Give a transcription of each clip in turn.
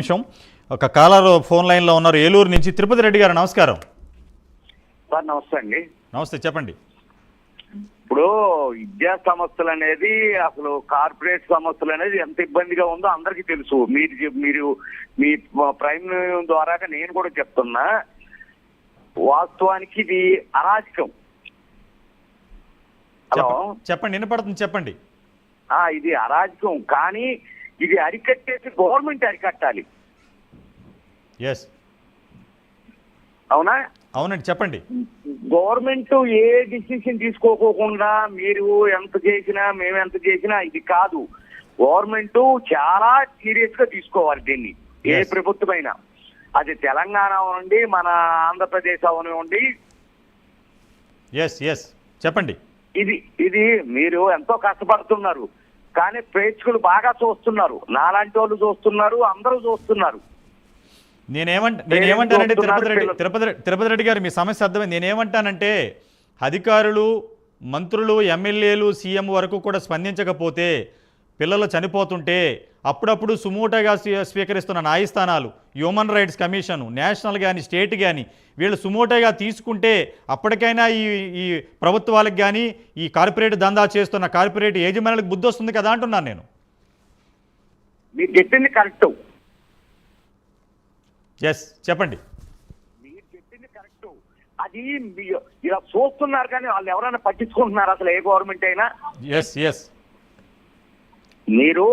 నిమిషం ఒక caller phone లైన్లో ఉన్నారు. ఏలూరు నుంచి తిరుపతి రెడ్డి గారు, నమస్కారం. సార్ నమస్తే అండి. నమస్తే, చెప్పండి. ఇప్పుడు విద్యా సంస్థలు అనేది అసలు కార్పొరేట్ సంస్థలు అనేది ఎంత ఇబ్బందిగా ఉందో అందరికీ తెలుసు. మీరు మీ ప్రైమ్ ద్వారా నేను కూడా చెప్తున్నా, వాస్తవానికి ఇది అరాచకం. హలో, చెప్పండి, వినపడుతుంది, చెప్పండి. ఇది అరాచకం, కానీ ఇది అరికట్టేసి గవర్నమెంట్ అరికట్టాలి. ఎస్, అవునా? అవునండి, చెప్పండి. గవర్నమెంట్ ఏ డిసిషన్ తీసుకోకుండా మీరు ఎంత చేసినా మేము ఎంత చేసినా ఇది కాదు. గవర్నమెంట్ చాలా సీరియస్ గా తీసుకోవాలి దీన్ని. ఏ ప్రభుత్వమైనా, అది తెలంగాణ అవనండి, మన ఆంధ్రప్రదేశ్ అవనివ్వండి. ఎస్, చెప్పండి. ఇది మీరు ఎంతో కష్టపడుతున్నారు, కానీ ప్రేక్షకులు బాగా చూస్తున్నారు. నాలాంటి వాళ్ళు చూస్తున్నారు, అందరూ చూస్తున్నారు. నేనేమంటానంటే తిరుపతి రెడ్డి గారు, మీ సమస్య అర్థమైంది. నేనేమంటానంటే, అధికారులు, మంత్రులు, ఎమ్మెల్యేలు, సీఎం వరకు కూడా స్పందించకపోతే, పిల్లలు చనిపోతుంటే అప్పుడప్పుడు సుమూటగా స్వీకరిస్తున్న న్యాయస్థానాలు, హ్యూమన్ రైట్స్ కమిషన్, నేషనల్ కానీ స్టేట్ కానీ వీళ్ళు సుమూటగా తీసుకుంటే అప్పటికైనా ఈ ప్రభుత్వాలకు కానీ ఈ కార్పొరేట్ దందా చేస్తున్న కార్పొరేట్ యజమానులకు బుద్ధి వస్తుంది కదా అంటున్నాను నేను. మీరు చెప్పింది కరెక్ట్. ఎస్, చెప్పండి. మీరు చెప్పింది కరెక్ట్. అది ఇలా చూస్తున్నారు, కానీ వాళ్ళు ఎవరైనా పట్టించుకుంటున్నారు అసలు? ఏ గవర్నమెంట్ అయినా. ఎస్, మీరు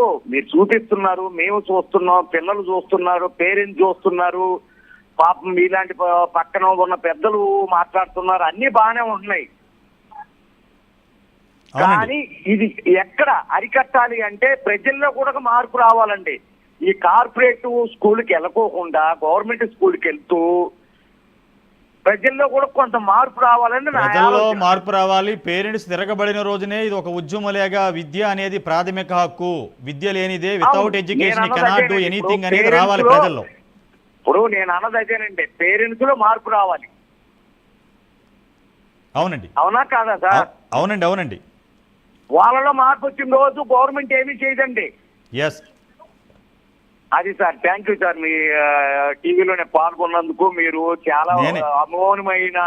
చూపిస్తున్నారు, మేము చూస్తున్నాం, పిల్లలు చూస్తున్నారు, పేరెంట్స్ చూస్తున్నారు, పాపం మీలాంటి పక్కన ఉన్న పెద్దలు మాట్లాడుతున్నారు, అన్ని బాగానే ఉంటున్నాయి. కానీ ఇది ఎక్కడ అరికట్టాలి అంటే ప్రజల్లో కూడా మార్పు రావాలండి. ఈ కార్పొరేట్ స్కూల్కి వెళ్ళకోకుండా గవర్నమెంట్ స్కూల్కి వెళ్తూ ప్రజల్లో కూడా కొంత మార్పు రావాలని. ప్రజల్లో మార్పు రావాలి. పేరెంట్స్ తిరగబడిన రోజునే ఇది ఒక ఉద్యమలేగా విద్య అనేది ప్రాథమిక హక్కు. విద్య లేనిదే without education cannot do anything అనేది రావాలి ప్రజల్లో. ఇప్పుడు నేను అన్నది అదేనండి, పేరెంట్స్ లో మార్పు రావాలి. అవునండి, అవునా కాదా సార్? అవునండి. వాళ్ళలో మార్పు వచ్చిన రోజు గవర్నమెంట్ ఏమీ చేయదండి. ఎస్, అది సార్. థ్యాంక్ యూ సార్, మీ టీవీలోనే పాల్గొన్నందుకు. మీరు చాలా అమోఘమైన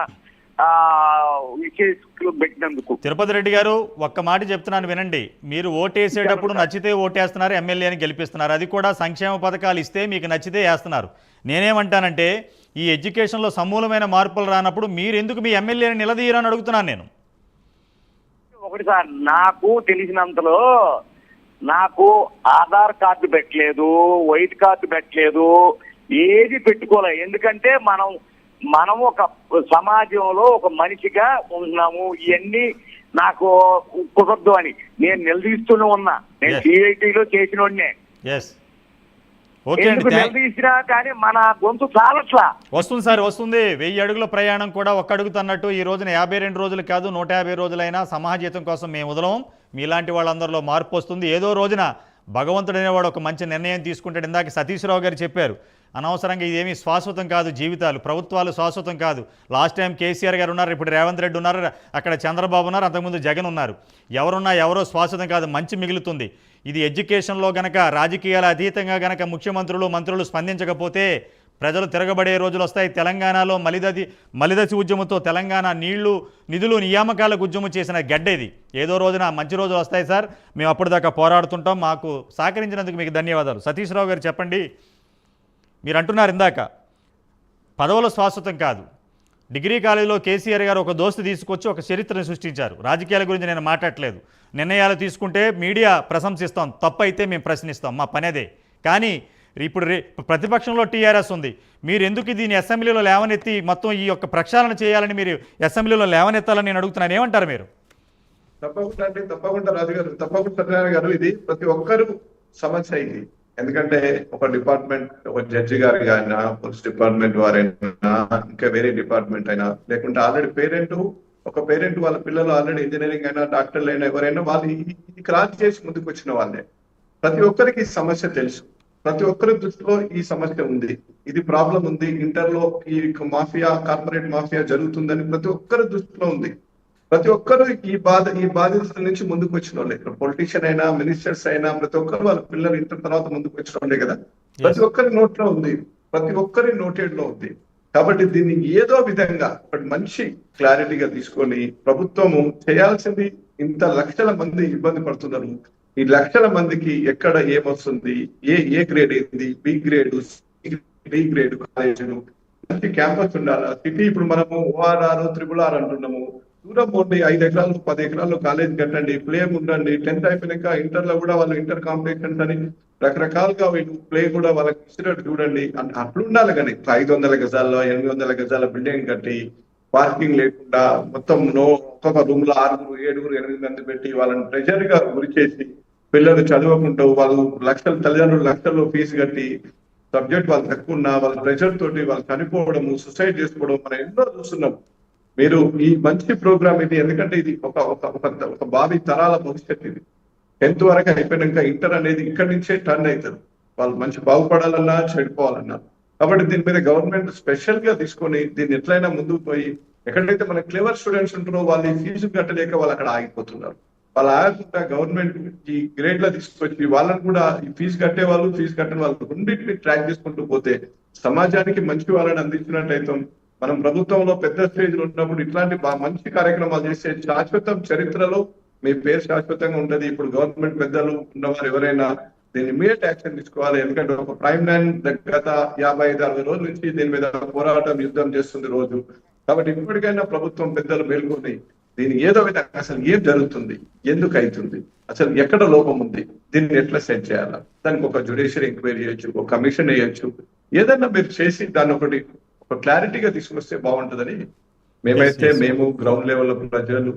విషయాలు పెట్టినందుకు. తిరుపతి రెడ్డి గారు, ఒక్క మాట చెప్తున్నాను వినండి. మీరు ఓటేసేటప్పుడు నచ్చితే ఓటేస్తున్నారు, ఎమ్మెల్యేని గెలిపిస్తున్నారు. అది కూడా సంక్షేమ పథకాలు ఇస్తే మీకు నచ్చితే వేస్తున్నారు. నేనేమంటానంటే, ఈ ఎడ్యుకేషన్లో సమూలమైన మార్పులు రానప్పుడు మీరు ఎందుకు మీ ఎమ్మెల్యేని నిలదీయరని అడుగుతున్నాను నేను. ఒకటి సార్, నాకు తెలిసినంతలో నాకు ఆధార్ కార్డు పెట్టలేదు, వైట్ కార్డు పెట్టలేదు, ఏది పెట్టుకోలేదు. ఎందుకంటే మనం ఒక సమాజంలో ఒక మనిషిగా ఉంటున్నాము. ఇవన్నీ నాకు కుదరదు అని నేను నిలదీస్తూనే ఉన్నా. నేను సిఐటిలో చేసినోడినే. నిలదీసినా కానీ మన గొంతు చాలట్లా. వస్తుంది సార్, వస్తుంది. 1000 అడుగుల ప్రయాణం కూడా ఒక్క అడుగుతున్నట్టు ఈ రోజున 52 రోజులు కాదు, 150 రోజులైనా సమాజం కోసం మేము వదలం. మీలాంటి వాళ్ళందరిలో మార్పు వస్తుంది. ఏదో రోజున భగవంతుడు అనేవాడు ఒక మంచి నిర్ణయం తీసుకుంటాడు. ఇందాక సతీష్ రావు గారు చెప్పారు, అనవసరంగా ఇదేమీ శాశ్వతం కాదు జీవితాలు, ప్రభుత్వాలు శాశ్వతం కాదు. లాస్ట్ టైం కేసీఆర్ గారు ఉన్నారు, ఇప్పుడు రేవంత్ రెడ్డి ఉన్నారు, అక్కడ చంద్రబాబు ఉన్నారు, అంతకుముందు జగన్ ఉన్నారు. ఎవరున్నా ఎవరో శాశ్వతం కాదు, మంచి మిగులుతుంది. ఇది ఎడ్యుకేషన్లో గనక రాజకీయాల అతీతంగా గనక ముఖ్యమంత్రులు, మంత్రులు స్పందించకపోతే ప్రజలు తిరగబడే రోజులు వస్తాయి. తెలంగాణలో మలిదశ ఉద్యమంతో తెలంగాణ నీళ్లు, నిధులు, నియామకాలకు ఉద్యమం చేసిన గడ్డ ఇది. ఏదో రోజున మంచి రోజులు వస్తాయి సార్. మేము అప్పటిదాకా పోరాడుతుంటాం. మాకు సహకరించినందుకు మీకు ధన్యవాదాలు. సతీష్ రావు గారు చెప్పండి. మీరు అంటున్నారు ఇందాక పదవుల శాశ్వతం కాదు. డిగ్రీ కాలేజీలో కేసీఆర్ గారు ఒక దోస్తు తీసుకొచ్చి ఒక చరిత్రను సృష్టించారు. రాజకీయాల గురించి నేను మాట్లాడట్లేదు. నిర్ణయాలు తీసుకుంటే మీడియా ప్రశంసిస్తాం, తప్పు అయితే మేము ప్రశ్నిస్తాం, మా పనేదే. కానీ ఇప్పుడు ప్రతిపక్షంలో టీఆర్ఎస్ ఉంది. మీరు ఎందుకు దీన్ని అసెంబ్లీలో లేవనెత్తి మొత్తం ఈ యొక్క ప్రక్షాళన చేయాలని మీరు అసెంబ్లీలో లేవనెత్తాలని నేను అడుగుతున్నాను. ఏమంటారు మీరు? తప్పకుండా రాజు గారు, తప్పకుండా సత్యనారాయణ గారు, ఇది ప్రతి ఒక్కరు సమస్య ఇది. ఎందుకంటే ఒక డిపార్ట్మెంట్, ఒక జడ్జి గారు అయినా, పోలీస్ డిపార్ట్మెంట్ వారైనా, ఇంకా వేరే డిపార్ట్మెంట్ అయినా, లేకుంటే ఆల్రెడీ ఒక పేరెంట్ వాళ్ళ పిల్లలు ఆల్రెడీ ఇంజనీరింగ్ అయినా, డాక్టర్లు అయినా, ఎవరైనా వాళ్ళు ఈ క్రాస్ చేసి ముందుకు వచ్చిన వాళ్ళే. ప్రతి ఒక్కరికి ఈ సమస్య తెలుసు. ప్రతి ఒక్కరి దృష్టిలో ఈ సమస్య ఉంది, ఇది ప్రాబ్లం ఉంది, ఇంటర్లో ఈ మాఫియా, కార్పొరేట్ మాఫియా జరుగుతుందని ప్రతి ఒక్కరి దృష్టిలో ఉంది. ప్రతి ఒక్కరు ఈ బాధ్యతల నుంచి ముందుకు వచ్చిన వాళ్ళే. పొలిటీషియన్ అయినా, మినిస్టర్స్ అయినా, ప్రతి ఒక్కరు వాళ్ళ పిల్లలు ఇంటర్ తర్వాత ముందుకు వచ్చిన వాళ్ళే కదా. ప్రతి ఒక్కరి నోట్లో ఉంది, ప్రతి ఒక్కరి నోటెడ్లో ఉంది. కాబట్టి దీన్ని ఏదో విధంగా ఒకటి మంచి క్లారిటీగా తీసుకొని ప్రభుత్వము చేయాల్సింది. ఇంత లక్షల మంది ఇబ్బంది పడుతున్నారు. ఈ లక్షల మందికి ఎక్కడ ఏమొస్తుంది, ఏ గ్రేడ్ ఏంది, బి గ్రేడ్, డి గ్రేడ్ కాలేజీలు, మంచి క్యాంపస్ ఉండాలా. సిటీ ఇప్పుడు మనము ORR, RRR అంటున్నాము. దూరం పోండి, 5 ఎకరాలు 10 ఎకరాల్లో కాలేజ్ కట్టండి, ప్లే ఉండండి. 10th అయిపోయినాక ఇంటర్ లో కూడా వాళ్ళు ఇంటర్ కాంపిటీషన్స్ అని రకరకాలుగా వీళ్ళు ప్లే కూడా వాళ్ళకి ఇచ్చినట్టు చూడండి. అట్లుండాలి. కానీ 500 గజాల్లో 800 గజాల బిల్డింగ్ కట్టి పార్కింగ్ లేకుండా మొత్తం ఒక్కొక్క రూమ్ లో 6, 7, 8 మంది పెట్టి వాళ్ళని ప్రెషర్ గా గురి చేసి పిల్లలు చదవకుంటూ వాళ్ళు తల్లిదండ్రులు లక్షల్లో ఫీజు కట్టి సబ్జెక్ట్ వాళ్ళు తక్కువ ఉన్నా వాళ్ళ ప్రెషర్ తోటి వాళ్ళు చనిపోవడము, సూసైడ్ చేసుకోవడం మనం ఎన్నో చూస్తున్నాం. మీరు ఈ మంచి ప్రోగ్రామ్ ఇది. ఎందుకంటే ఇది ఒక భావి తరాల భవిష్యత్తు. ఇది 10th వరకు అయిపోయినాక ఇంటర్ అనేది ఇక్కడి నుంచే టర్న్ అవుతారు. వాళ్ళు మంచి బాగుపడాలన్నా చెడిపోవాలన్నా. కాబట్టి దీని మీద గవర్నమెంట్ స్పెషల్ గా తీసుకొని దీన్ని ఎట్లయినా ముందుకు పోయి, ఎక్కడైతే మన క్లెవర్ స్టూడెంట్స్ ఉంటారో వాళ్ళు ఈ ఫీజు కట్టలేక వాళ్ళు అక్కడ ఆగిపోతున్నారు. వాళ్ళు ఆగకుండా గవర్నమెంట్ ఈ గ్రేడ్ లో తీసుకొచ్చి వాళ్ళని కూడా ఈ ఫీజు కట్టే వాళ్ళు, ఫీజు కట్టని వాళ్ళు రెండింటిని ట్రాక్ చేసుకుంటూ పోతే సమాజానికి మంచి వాళ్ళని అందించినట్లయితే, మనం ప్రభుత్వంలో పెద్ద స్టేజ్ లో ఉన్నప్పుడు ఇట్లాంటి మంచి కార్యక్రమాలు చేసే శాశ్వతం చరిత్రలో మీ పేరు శాశ్వతంగా ఉంటది. ఇప్పుడు గవర్నమెంట్ పెద్దలు ఉన్నవారు ఎవరైనా దీని ఇమీడియట్ యాక్షన్ తీసుకోవాలి. ఎందుకంటే ఒక ప్రైమ్ లైన్ గత 55-60 రోజుల నుంచి దీని మీద పోరాటం, యుద్ధం చేస్తుంది రోజు. కాబట్టి ఇప్పటికైనా ప్రభుత్వం పెద్దలు మేల్కొని దీన్ని ఏదో విధంగా అసలు ఏం జరుగుతుంది, ఎందుకు అవుతుంది, అసలు ఎక్కడ లోపం ఉంది, దీన్ని ఎట్లా సెట్ చేయాలా, దానికి ఒక జ్యుడిషియల్ ఎంక్వైరీ చేయొచ్చు, ఒక కమిషన్ వేయొచ్చు. ఏదన్నా మీరు చేసి దాన్ని ఒక క్లారిటీగా తీసుకొస్తే బాగుంటుందని మేము గ్రౌండ్ లెవెల్ ప్రజలు,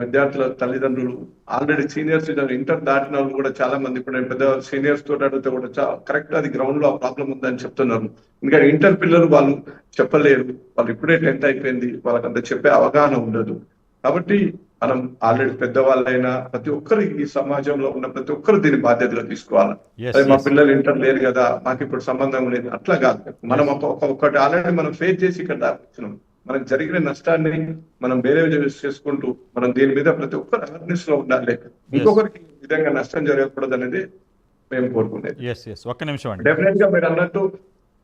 విద్యార్థుల తల్లిదండ్రులు, ఆల్రెడీ సీనియర్స్ ఇంటర్ దాటిన వాళ్ళు కూడా చాలా మంది, ఇప్పుడు నేను పెద్ద సీనియర్స్ తోటి అడిగితే కూడా కరెక్ట్ అది గ్రౌండ్ లో ఆ ప్రాబ్లం ఉందని చెప్తున్నారు. ఇంకా ఇంటర్ పిల్లలు వాళ్ళు చెప్పలేరు, వాళ్ళు ఇప్పుడే 10th అయిపోయింది, వాళ్ళకి అంత చెప్పే అవగాహన ఉండదు. కాబట్టి మనం ఆల్రెడీ పెద్దవాళ్ళైనా ప్రతి ఒక్కరు ఈ సమాజంలో ఉన్న ప్రతి ఒక్కరు దీని బాధ్యతగా తీసుకోవాలి. మా పిల్లలు ఇంటర్ లేరు కదా, మాకు ఇప్పుడు సంబంధం లేదు, అట్లా కాదు. మనం ఒకటి ఆల్రెడీ మనం ఫేస్ చేసి ఇక్కడ దాచినాం. మనకు జరిగిన నష్టాన్ని మనం వేరే చేసుకుంటూ మనం దీని మీద ప్రతి ఒక్కరు అవేర్నెస్ లో ఉండాలి. ఇంకొకరికి విధంగా నష్టం జరగకూడదు అనేది మేము కోరుకునేది. ఒక్క నిమిషం. డెఫినెట్ గా మీరు అన్నట్టు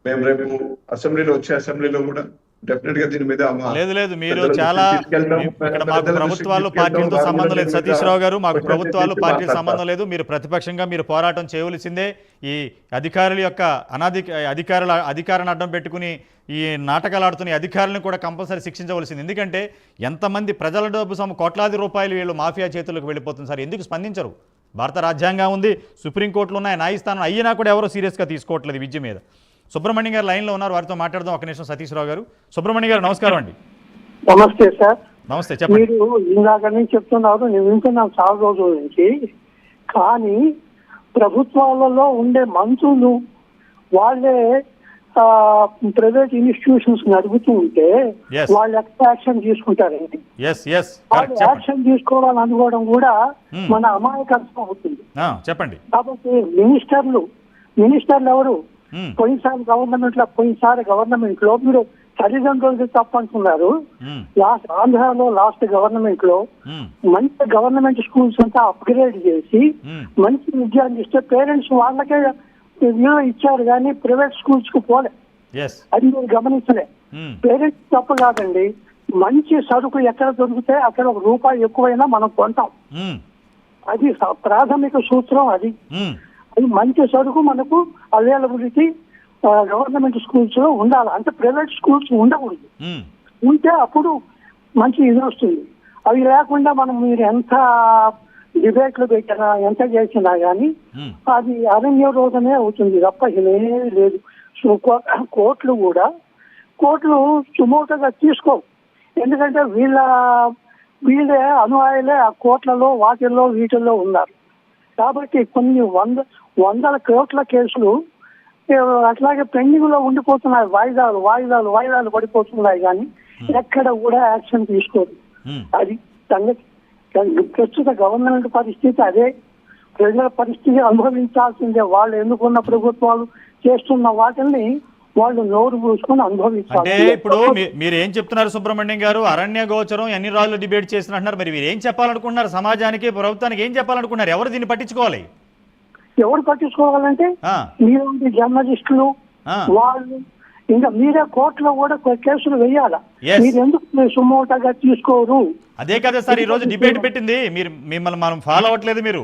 మేము రేపు అసెంబ్లీలో కూడా డెఫినెట్ గా దీని మీద లేదు మీరు చాలా ఇక్కడ మాకు ప్రభుత్వాలు పార్టీలతో సంబంధం లేదు సతీష్ రావు గారు, మాకు ప్రభుత్వాలు పార్టీలు సంబంధం లేదు. మీరు ప్రతిపక్షంగా మీరు పోరాటం చేయవలసిందే. ఈ అధికారుల యొక్క అధికారాన్ని అడ్డం పెట్టుకుని ఈ నాటకాలు ఆడుతున్న అధికారులను కూడా కంపల్సరీ శిక్షించవలసింది. ఎందుకంటే ఎంతమంది ప్రజల డబ్బు కోట్లాది రూపాయలు వీళ్ళు మాఫియా చేతులకు వెళ్ళిపోతుంది సార్. ఎందుకు స్పందించరు? భారత రాజ్యాంగం ఉంది, సుప్రీంకోర్టులు ఉన్నాయి, న్యాయస్థానం అయినా కూడా ఎవరో సీరియస్గా తీసుకోవట్లేదు విద్య మీద. సుబ్రహ్మణ్యం గారు లైన్లో ఉన్నారు, వారితో మాట్లాడదాం. ఒక నిమిషం. సతీష్ రావు గారు. సుబ్రహ్మణ్యం గారు నమస్కారం అండి. నమస్తే సార్. నమస్తే, చెప్పండి. మీరు ఇందాక నుంచి చెప్తున్నారు, నేను వింటున్నాను చాలా రోజుల నుంచి. కానీ ప్రభుత్వాలలో ఉండే మంత్రులు వాళ్ళే ప్రైవేట్ ఇన్స్టిట్యూషన్స్ నడుపుతూ ఉంటే వాళ్ళు ఎక్కడ యాక్షన్ తీసుకుంటారండి. వాళ్ళు యాక్షన్ తీసుకోవాలని అనుకోవడం కూడా మన అమాయకత్వం అవుతుంది. చెప్పండి. కాబట్టి మినిస్టర్లు ఎవరు? పోయినసారి గవర్నమెంట్ లో మీరు తల్లిదండ్రులకి తప్పంటున్నారు. ఆంధ్రాలో లాస్ట్ గవర్నమెంట్ లో మంచి గవర్నమెంట్ స్కూల్స్ అంతా అప్గ్రేడ్ చేసి మంచి విద్య అందిస్తే పేరెంట్స్ వాళ్ళకే ఇచ్చారు కానీ ప్రైవేట్ స్కూల్స్ కు పోలే. అది మీరు గమనించలే. పేరెంట్స్ తప్పు కాదండి. మంచి సరుకు ఎక్కడ దొరికితే అక్కడ ₹1 ఎక్కువైనా మనం కొంటాం. అది ప్రాథమిక సూత్రం. అది మంచి సరుకు మనకు అవైలబిలిటీ గవర్నమెంట్ స్కూల్స్ లో ఉండాలి. అంటే ప్రైవేట్ స్కూల్స్ ఉండకూడదు. ఉంటే అప్పుడు మంచి ఇది వస్తుంది. అవి లేకుండా మనం మీరు ఎంత డిబేట్లు పెట్టినా ఎంత చేసినా గానీ అది అరణ్య రోగమే అవుతుంది తప్ప ఏమీ లేదు. కోర్టులు సుమోటగా తీసుకోవు. ఎందుకంటే వీళ్ళే అనుయాయులే ఆ కోర్టులలో వీటిల్లో ఉన్నారు. కాబట్టి కొన్ని వందల కోట్ల కేసులు అట్లాగే పెండింగ్ లో ఉండిపోతున్నాయి. వాయిదాలు పడిపోతున్నాయి కానీ ఎక్కడ కూడా యాక్షన్ తీసుకోరు. అది సంగతి. ప్రస్తుత గవర్నమెంట్ పరిస్థితి అదే. ప్రజల పరిస్థితి అనుభవించాల్సిందే. వాళ్ళు ఎన్నుకున్న ప్రభుత్వాలు చేస్తున్న వాటిని వాళ్ళు నోరు పూసుకొని అంటే అనుభవించాలి. ఇప్పుడు మీరు ఏం చెప్తున్నారు సుబ్రహ్మణ్యం గారు? అరణ్య గోచరం ఎన్ని రోజులు డిబేట్ చేసిన అంటున్నారు. మరి మీరు ఏం చెప్పాలనుకుంటున్నారు? సమాజానికి, ప్రభుత్వానికి ఏం చెప్పాలనుకుంటున్నారు? ఎవరు దీన్ని పట్టించుకోవాలి? ఎవరు పట్టించుకోవాలంటే ఆ, మీలాంటి జర్నలిస్టులు ఆ. వాళ్ళు, ఇంకా మీరే కోర్టులో కూడా కేసులు వేయాలా. Yes. మీరు ఎందుకు సుమోటగా తీసుకోరు? అదే కదా సార్ ఈ రోజు డిబేట్ పెట్టింది. మీరు మిమ్మల్ని మనం ఫాలో అవ్వట్లేదు. మీరు